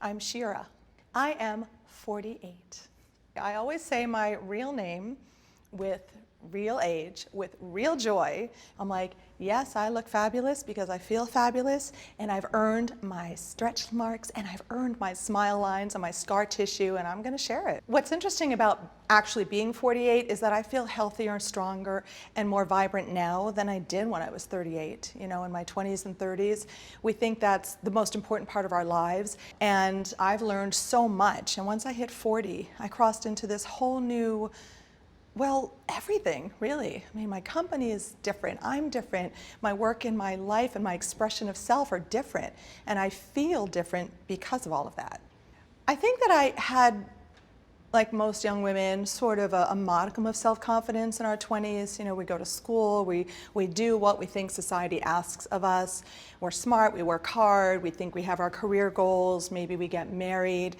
I'm Shira. I am 48. I always say my real name with real age, with real joy. I'm like, yes, I look fabulous because I feel fabulous, and I've earned my stretch marks, and I've earned my smile lines and my scar tissue, and I'm gonna share it. What's interesting about actually being 48 is that I feel healthier, stronger, and more vibrant now than I did when I was 38. You know, in my 20s and 30s, we think that's the most important part of our lives, and I've learned so much. And once I hit 40, I crossed into this whole new, well, everything, really. I mean, my company is different, I'm different, my work and my life and my expression of self are different, and I feel different because of all of that. I think that I had, like most young women, sort of a modicum of self-confidence in our 20s. You know, we go to school, we do what we think society asks of us. We're smart, we work hard, we think we have our career goals, maybe we get married,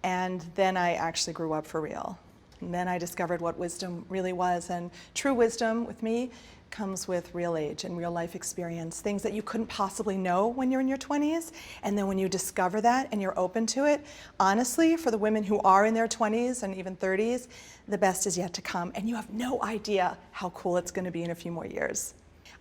and then I actually grew up for real. And then I discovered what wisdom really was, and true wisdom with me comes with real age and real life experience, things that you couldn't possibly know when you're in your 20s, and then when you discover that and you're open to it, honestly, for the women who are in their 20s and even 30s, the best is yet to come, and you have no idea how cool it's going to be in a few more years.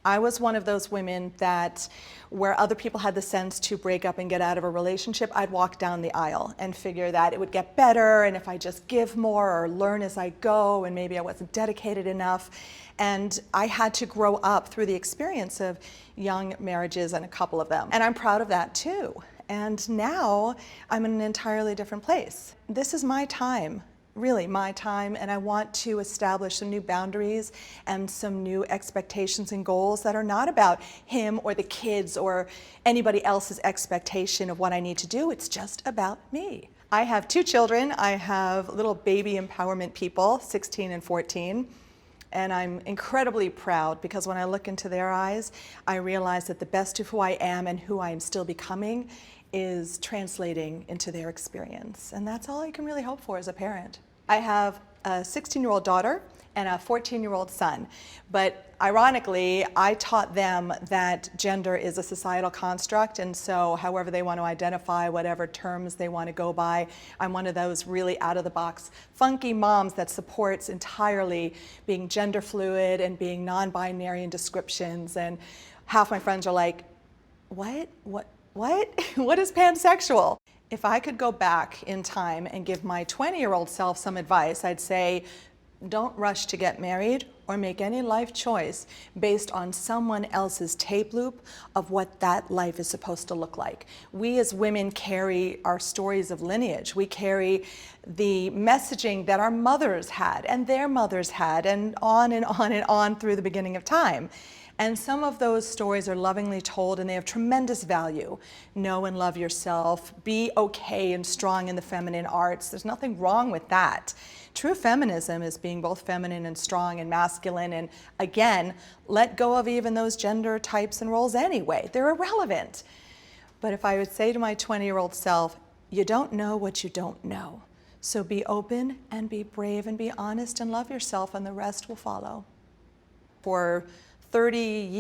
I was one of those women that, where other people had the sense to break up and get out of a relationship, I'd walk down the aisle and figure that it would get better, and if I just give more or learn as I go, and maybe I wasn't dedicated enough. And I had to grow up through the experience of young marriages, and a couple of them. And I'm proud of that too. And now I'm in an entirely different place. This is my time. Really my time, and I want to establish some new boundaries and some new expectations and goals that are not about him or the kids or anybody else's expectation of what I need to do. It's just about me. I have 2 children. I have little baby empowerment people, 16 and 14. And I'm incredibly proud because when I look into their eyes, I realize that the best of who I am and who I am still becoming is translating into their experience. And that's all I can really hope for as a parent. I have a 16-year-old daughter and a 14-year-old son. But ironically, I taught them that gender is a societal construct, and so however they want to identify, whatever terms they want to go by, I'm one of those really out-of-the-box, funky moms that supports entirely being gender fluid and being non-binary in descriptions. And half my friends are like, what? What is pansexual? If I could go back in time and give my 20-year-old self some advice, I'd say, don't rush to get married or make any life choice based on someone else's tape loop of what that life is supposed to look like. We as women carry our stories of lineage. We carry the messaging that our mothers had and their mothers had, and on and on and on through the beginning of time. And some of those stories are lovingly told, and they have tremendous value. Know and love yourself. Be okay and strong in the feminine arts. There's nothing wrong with that. True feminism is being both feminine and strong and masculine, and again, let go of even those gender types and roles anyway. They're irrelevant. But if I would say to my 20-year-old self, you don't know what you don't know. So be open and be brave and be honest and love yourself, and the rest will follow. For 30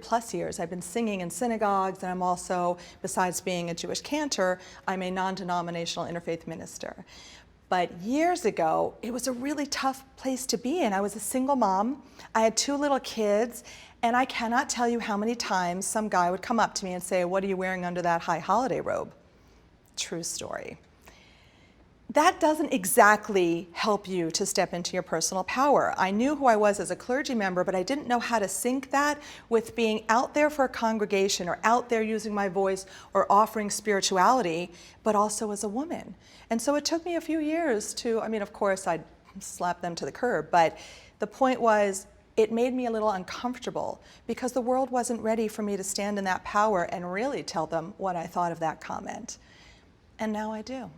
plus years, I've been singing in synagogues, and I'm also, besides being a Jewish cantor, I'm a non-denominational interfaith minister. But years ago, it was a really tough place to be in. I was a single mom, I had 2 little kids, and I cannot tell you how many times some guy would come up to me and say, what are you wearing under that high holiday robe? True story. That doesn't exactly help you to step into your personal power. I knew who I was as a clergy member, but I didn't know how to sync that with being out there for a congregation or out there using my voice or offering spirituality, but also as a woman. And so it took me a few years to, I mean, of course, I'd slap them to the curb, but the point was, it made me a little uncomfortable because the world wasn't ready for me to stand in that power and really tell them what I thought of that comment. And now I do.